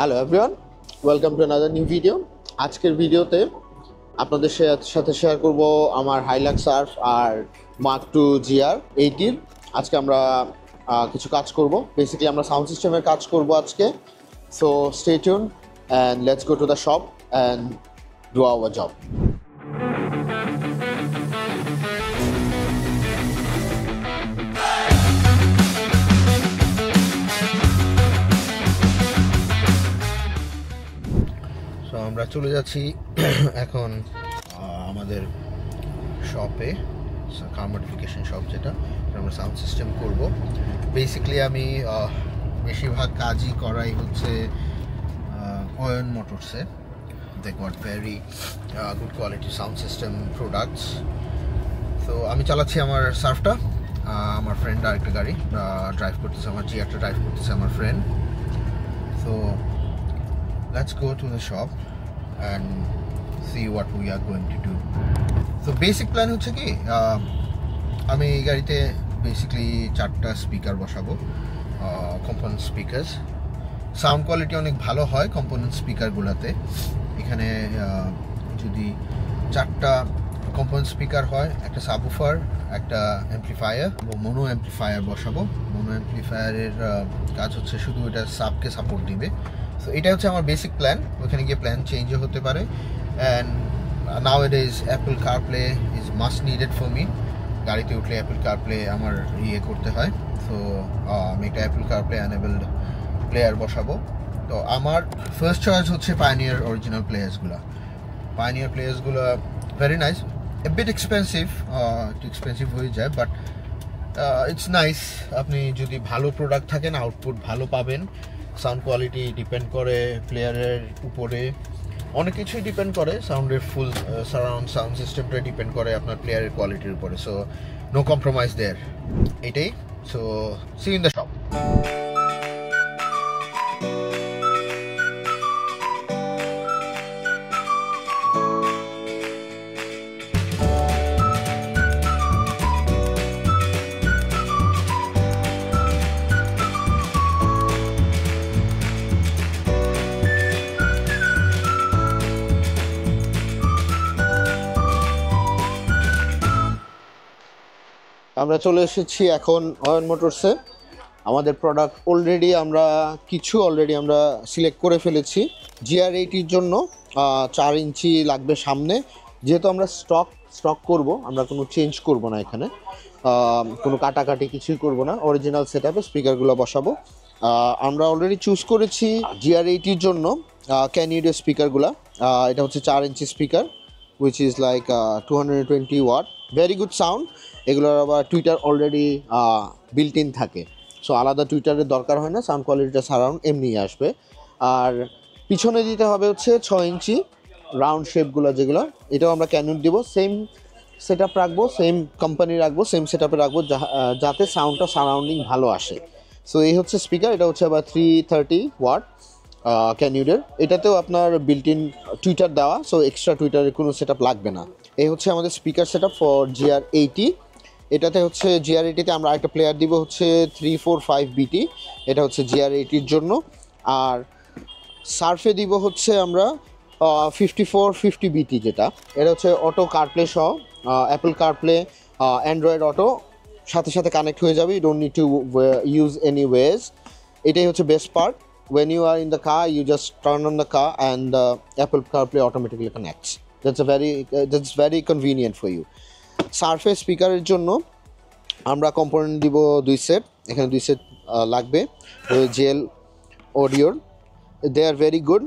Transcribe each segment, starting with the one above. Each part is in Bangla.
Hello everyone, welcome to another new video. আজকের ভিডিওতে আপনাদের সাথে শেয়ার করব আমার হাইলাক্স সার্ফ আর মার্ক টু জিআর 80 আজকে আমরা কিছু কাজ করব। বেসিক্যালি আমরা সাউন্ড সিস্টেমের কাজ করব আজকে। So stay tune and let's go to the shop and do our job. So আমরা চলে যাচ্ছি এখন আমাদের শপে, কার মডিফিকেশন শপ, যেটা আমরা সাউন্ড সিস্টেম করব। বেসিক্যালি আমি বেশিরভাগ কাজই করাই হচ্ছে অয়ন মোটরসে। They got very good quality sound system products. তো আমি চালাচ্ছি আমার সার্ফটা, আমার ফ্রেন্ড আরেকটা গাড়ি ড্রাইভ করতেছে, আমার জিআরটা ড্রাইভ করতেছে আমার friend. So let's go to the shop and see what we are going to do. So basic plan হচ্ছে কি, আমি এই গাড়িতে বেসিক্যালি 4টা স্পিকার বসাবো, কম্পোনেন্ট স্পিকারস। সাউন্ড কোয়ালিটি অনেক ভালো হয় কম্পোনেন্ট স্পিকারগুলোতে। এখানে যদি 4টা কম্পোনেন্ট স্পিকার হয়, একটা সাবউফার, একটা অ্যাম্পলিফায়ার এবং মোনো অ্যাম্পলিফায়ার বসাবো। মোনো অ্যাম্পলিফায়ারের কাজ হচ্ছে শুধু এটা সাবকে সাপোর্ট দিবে। সো এটা হচ্ছে আমার বেসিক প্ল্যান। ওখানে গিয়ে প্ল্যান চেঞ্জও হতে পারে। And now it is Apple CarPlay is must needed for me. গাড়িতে উঠলে অ্যাপল কারপ্লে আমার করতে হয়। সো আমি একটা অ্যাপল কারপ্লে অ্যানেবলড প্লেয়ার বসাবো। তো আমার ফার্স্ট চয়েস হচ্ছে পায়োনিয়ার অরিজিনাল প্লেয়ার্সগুলো। পায়োনিয়ার প্লেয়ার্সগুলো very nice, a bit expensive, একটু এক্সপেন্সিভ হয়ে যায়, বাট ইটস নাইস। আপনি যদি ভালো প্রোডাক্ট থাকেন, আউটপুট ভালো পাবেন। সাউন্ড কোয়ালিটি ডিপেন্ড করে প্লেয়ারের উপরে, অনেক কিছুই ডিপেন্ড করে। সাউন্ডের ফুল সারাউন্ড সাউন্ড সিস্টেমটা ডিপেন্ড করে আপনার প্লেয়ারের কোয়ালিটির উপরে। সো নো কম্প্রোমাইজ দেয়ার, এটাই। So see in the shop. আমরা চলে এসেছি এখন অয়ন মোটরসে। আমাদের প্রোডাক্ট অলরেডি আমরা সিলেক্ট করে ফেলেছি। জিআর 80 জন্য 4 ইঞ্চি লাগবে সামনে। যেহেতু আমরা স্টক করব, আমরা কোনো চেঞ্জ করব না, এখানে কোনো কাটাকাটি কিছুই করব না। অরিজিনাল সেট আপে স্পিকারগুলো বসাবো। আমরা অলরেডি চুজ করেছি জিআর 80 জন্য ক্যানিডের স্পিকারগুলো। এটা হচ্ছে 4 inch speaker, which is like 220 watt, very good sound. এগুলোর আবার টুইটার অলরেডি বিল্ট ইন থাকে, সো আলাদা টুইটারের দরকার হয় না। সাউন্ড কোয়ালিটিটা সারাউন্ড এমনিই আসবে। আর পিছনে দিতে হবে হচ্ছে 6 ইঞ্চি রাউন্ড শেপগুলো, যেগুলো এটাও আমরা ক্যানন দিব। সেম সেট আপ রাখবো, সেম কোম্পানি রাখবো, সেম সেট আপে রাখবো, যাতে সাউন্ডটা সারাউন্ডিং ভালো আসে। সো এই হচ্ছে স্পিকার। এটা হচ্ছে আবার 330 ওয়াট ক্যানিউডের। এটাতেও আপনার বিল্ট ইন টুইটার দেওয়া, সো এক্সট্রা টুইটারের কোনো সেট আপ লাগবে না। এই হচ্ছে আমাদের speaker set up for GR 80। এটাতে হচ্ছে জিআর 80-তে আমরা একটা প্লেয়ার দিব হচ্ছে 345 বিটি, এটা হচ্ছে জিআর 80-র জন্য। আর সার্ফে দিব হচ্ছে আমরা 5450 বিটি, যেটা এটা হচ্ছে অটো কারপ্লে সহ, অ্যাপল কারপ্লে, অ্যান্ড্রয়েড অটো সাথে সাথে কানেক্ট হয়ে যাবে। You don't need to use any ways. এটাই হচ্ছে best part. When you are in the car, you just turn on the car and the Apple CarPlay automatically connects. That's very convenient for you. Surface স্পিকারের জন্য আমরা কম্পোনেন্ট দিব 2 সেট। এখানে 2 সেট লাগবে জেল অডিওর। They are very good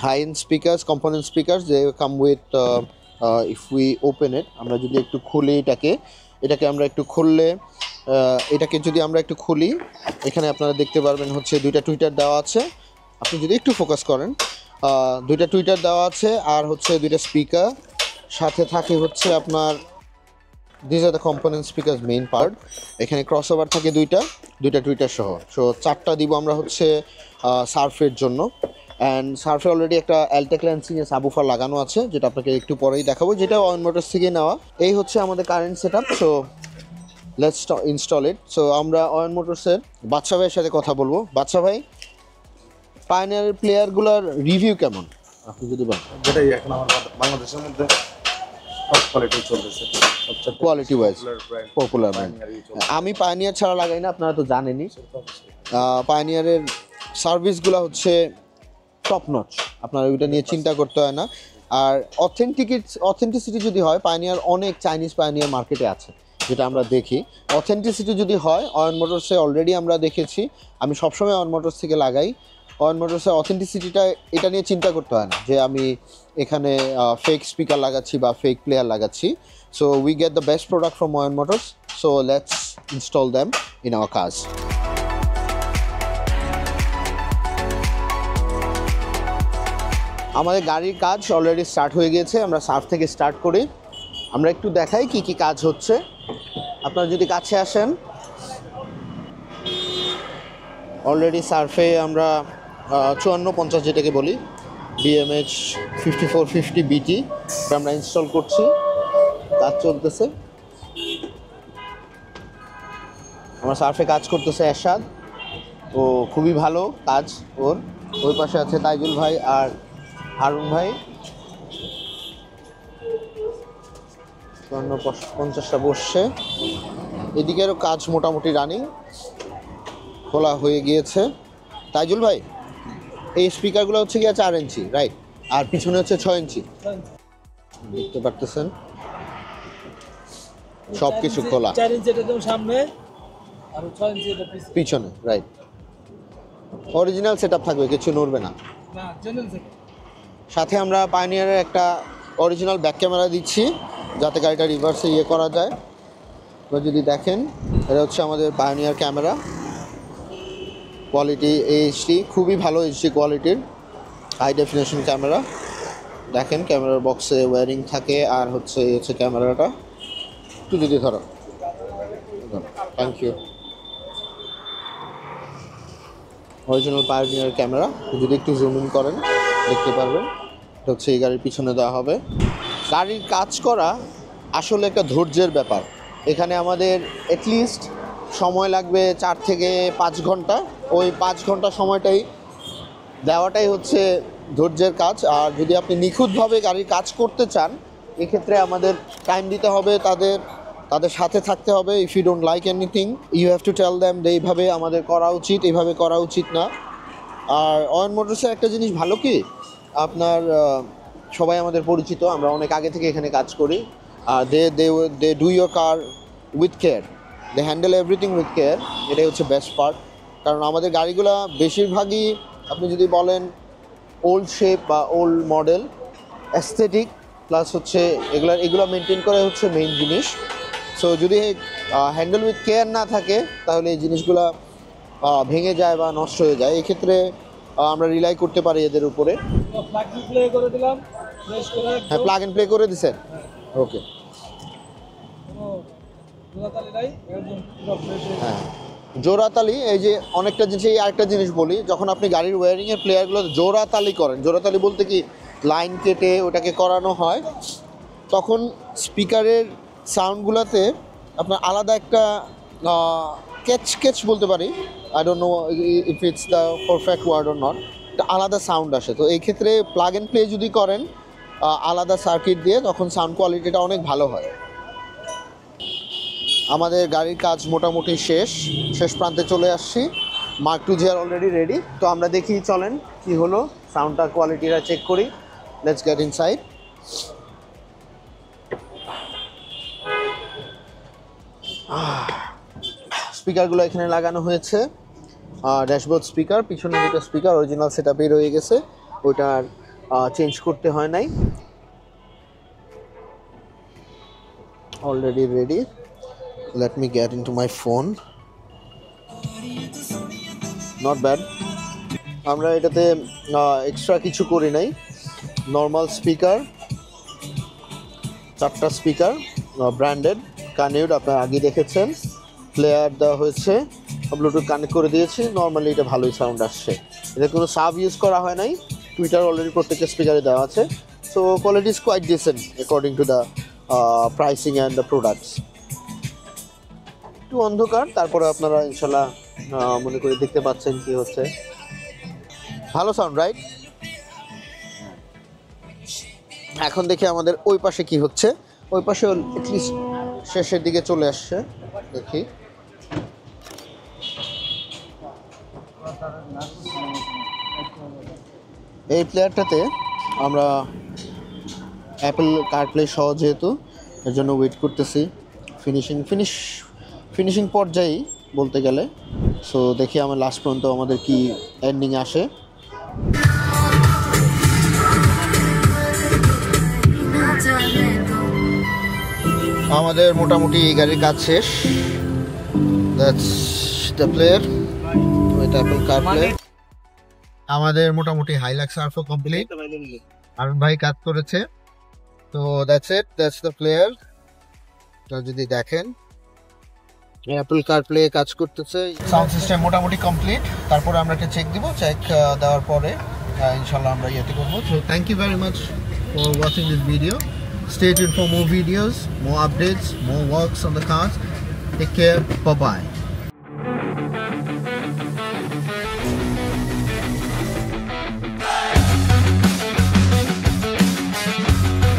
high end speakers, component speakers. They come with, if we open it, আমরা যদি একটু খুলি এটাকে আমরা একটু খুললে, এটাকে যদি আমরা একটু খুলি, এখানে আপনারা দেখতে পারবেন হচ্ছে 2টা টুইটার দেওয়া আছে। আপনি যদি একটু ফোকাস করেন, 2টা টুইটার দেওয়া আছে, আর হচ্ছে 2টা স্পিকার সাথে থাকে হচ্ছে আপনার, this are the component speaker main part. এখানে ক্রস ওভার থাকে 2টা টুইটার সহ। সো 4টা দিব আমরা হচ্ছে সার্ফের জন্য। অ্যান্ড সার্ফে অলরেডি একটা অ্যালটেক ল্যান্সিংয়ের সাবউফার লাগানো আছে, যেটা আপনাকে একটু পরেই দেখাবো, যেটা অয়ন মোটরস থেকে নেওয়া। এই হচ্ছে আমাদের current set up. So let's install it. So আমরা অয়ন মোটরসের বাদশা ভাইয়ের সাথে কথা বলবো। বাদশা ভাই, পায়োনিয়ারের প্লেয়ারগুলোর রিভিউ কেমন আপনি যদি বলেন? যেটাই এখন আমার বাংলাদেশের মধ্যে টপ কোয়ালিটি চলতেছে, সবচেয়ে quality wise brand popular brand. আমি পায়োনিয়ার ছাড়া লাগাই না, আপনারা তো জানেনই। পায়োনিয়ারের সার্ভিসগুলো হচ্ছে টপ নচ, আপনারা ওইটা নিয়ে চিন্তা করতে হয় না। আর অথেন্টিসিটি যদি হয়, পায়োনিয়ার অনেক চাইনিজ পায়োনিয়ার মার্কেটে আছে যেটা আমরা দেখি। অথেন্টিসিটি যদি হয়, অয়ন মোটরসে অলরেডি আমরা দেখেছি, আমি সবসময় অয়ন মোটরস থেকে লাগাই। অয়ন মোটরসের অথেন্টিসিটিটা এটা নিয়ে চিন্তা করতে হয় না যে আমি এখানে ফেক স্পিকার লাগাচ্ছি বা ফেক প্লেয়ার লাগাচ্ছি। So we get the best product from Ayan motors, so let's install them in our কাজ। আমাদের গাড়ির কাজ অলরেডি স্টার্ট হয়ে গিয়েছে, আমরা সার্ফ থেকে স্টার্ট করি। আমরা একটু দেখাই কি কি কাজ হচ্ছে, আপনারা যদি কাছে আসেন। অলরেডি সার্ফে আমরা 5450 যেটাকে বলি, BMH 5450 BT আমরা ইনস্টল করছি, কাজ চলতেছে। আমার সার্ফে কাজ করতেছে এরশাদ, ও খুবই ভালো কাজ ওর। ওই পাশে আছে তাইজুল ভাই আর হারুন ভাই। 50টা বসছে, এদিকেরও কাজ মোটামুটি রানিং, খোলা হয়ে গিয়েছে। তাইজুল ভাই, এই স্পিকারগুলো হচ্ছে কি 4 ইঞ্চি, রাইট? আর পিছনে হচ্ছে 6 ইঞ্চি, দেখতে পারতেছেন সব কিছু খোলা। 4 ইঞ্চি এটা তো সামনে আর 6 ইঞ্চি এটা পিছনে, রাইট। অরিজিনাল সেটআপ থাকবে, কিছু নড়বে না। না জেনুইন সেট। সাথে আমরা পায়োনিয়ারের একটা অরিজিনাল ব্যাক ক্যামেরা দিচ্ছি যাতে গাড়িটা রিভার্সে করা যায়। তো যদি দেখেন, এটা হচ্ছে আমাদের পায়োনিয়ার ক্যামেরা, কোয়ালিটি এইচডি, খুবই ভালো এইচডি কোয়ালিটির হাই ডেফিনেশন ক্যামেরা। দেখেন ক্যামেরার বক্সে ওয়্যারিং থাকে, আর হচ্ছে ক্যামেরাটা একটু যদি ধরো, thank you. Original Pioneer camera, যদি একটু জুম ইন করেন দেখতে পারবেন। এটা হচ্ছে এই গাড়ির পিছনে দেওয়া হবে। গাড়ির কাজ করা আসলে একটা ধৈর্যের ব্যাপার। এখানে আমাদের অ্যাটলিস্ট সময় লাগবে 4 থেকে 5 ঘন্টা। ওই 5 ঘন্টা সময়টাই দেওয়াটাই হচ্ছে ধৈর্যের কাজ। আর যদি আপনি নিখুঁতভাবে গাড়ির কাজ করতে চান, এক্ষেত্রে আমাদের টাইম দিতে হবে, তাদের সাথে থাকতে হবে। If you don't like anything, you have to tell them যে এইভাবে আমাদের করা উচিত, এইভাবে করা উচিত না। আর অয়ন মোটরসের একটা জিনিস ভালো কি, আপনার সবাই আমাদের পরিচিত, আমরা অনেক আগে থেকে এখানে কাজ করি। They do your car with care, they handle everything with care. এটাই হচ্ছে বেস্ট পার্ট। কারণ আমাদের গাড়িগুলো বেশিরভাগই আপনি যদি বলেন ওল্ড শেপ বা ওল্ড মডেল, অ্যাস্থেটিক প্লাস হচ্ছে এগুলো মেনটেন করে হচ্ছে মেইন জিনিস। সো যদি হ্যান্ডেল উইথ কেয়ার না থাকে, তাহলে এই জিনিসগুলো ভেঙে যায় বা নষ্ট হয়ে যায়। এক্ষেত্রে আমরা রিলাই করতে পারি এদের উপরে। প্লাগ ইন প্লে করে দিলাম, প্রেস করে হ্যাঁ, প্লাগ ইন প্লে করে দিছেন, ওকে। জোড়াতালি নাই, একদম পুরো ফ্রেশ। হ্যাঁ, জোড়াতালি, এই যে অনেকটা জিনিস, এই আরেকটা জিনিস বলি, যখন আপনি গাড়ির ওয়্যারিংয়ের প্লেয়ারগুলো জোড়াতালি করেন, জোড়াতালি বলতে কি লাইন কেটে ওটাকে করানো হয়, তখন স্পিকারের সাউন্ডগুলোতে আপনার আলাদা একটা ক্যাচ বলতে পারি, I don't know if it's the perfect word or not, একটা আলাদা সাউন্ড আসে। তো এই ক্ষেত্রে প্লাগ এন্ড প্লে যদি করেন আলাদা সার্কিট দিয়ে, তখন সাউন্ড কোয়ালিটিটা অনেক ভালো হয়। আমাদের গাড়ির কাজ মোটামুটি শেষ প্রান্তে চলে আসছি। Mark two GR already ready. তো আমরা দেখি, চলেন কি হলো, সাউন্ডটা কোয়ালিটিটা চেক করি। Let's get inside. স্পিকারগুলো এখানে লাগানো হয়েছে, ড্যাশবোর্ড স্পিকার, পিছনে দুটো স্পিকার অরিজিনাল সেটআপেই রয়ে গেছে, ওইটা চেঞ্জ করতে হয় নাই। Already ready. Let me get into my phone. Not bad. আমরা এটাতে এক্সট্রা কিছু করি নাই, নর্মাল স্পিকার, 4টা স্পিকার ব্র্যান্ডেড কানেক্ট, আপনারা আগে দেখেছেন। প্লেয়ার দেওয়া হয়েছে, ব্লুটুথ কানেক্ট করে দিয়েছি। নর্মালি এটা ভালোই সাউন্ড আসছে, এটা কোনো সাব ইউজ করা হয় নাই। টুইটার অলরেডি প্রত্যেকটা স্পিকারে দেওয়া আছে। So quality is quite decent according to the pricing and the products. একটু অন্ধকার, তারপরে আপনারা ইনশাল্লাহ মনে করে দেখতে পাচ্ছেন কি হচ্ছে। ভালো সাউন্ড রাইট। এখন দেখি আমাদের ওই পাশে কি হচ্ছে। ওই পাশে এটলিস্ট শেষের দিকে চলে আসছে, দেখি। এই প্লেয়ারটাতে আমরা অ্যাপল কারপ্লে সহ যেহেতু এর জন্য ওয়েট করতেছি ফিনিশিং পর্যায়েই বলতে গেলে। সো দেখি আমার লাস্ট পর্যন্ত আমাদের কি এন্ডিং আসে। আমাদের মোটামুটি এই গাড়ির কাজ শেষ। That's the player with Apple CarPlay. আমাদের মোটামুটি হাইলাক্স আরফো কমপ্লিট, আরুন ভাই কাজ করেছে। তো that's it, that's the player. তো যদি দেখেন অ্যাপল কারপ্লে কাজ করতেছে, সাউন্ড সিস্টেম মোটামুটি কমপ্লিট। তারপরে আমরা একটা চেক দিব, চেক দেওয়ার পরে ইনশাল্লাহ আমরা ইয়েতে করবো। So thank you very much for watching this video. Stay tuned for more videos, more updates, more works on the cars. Take care, bye bye.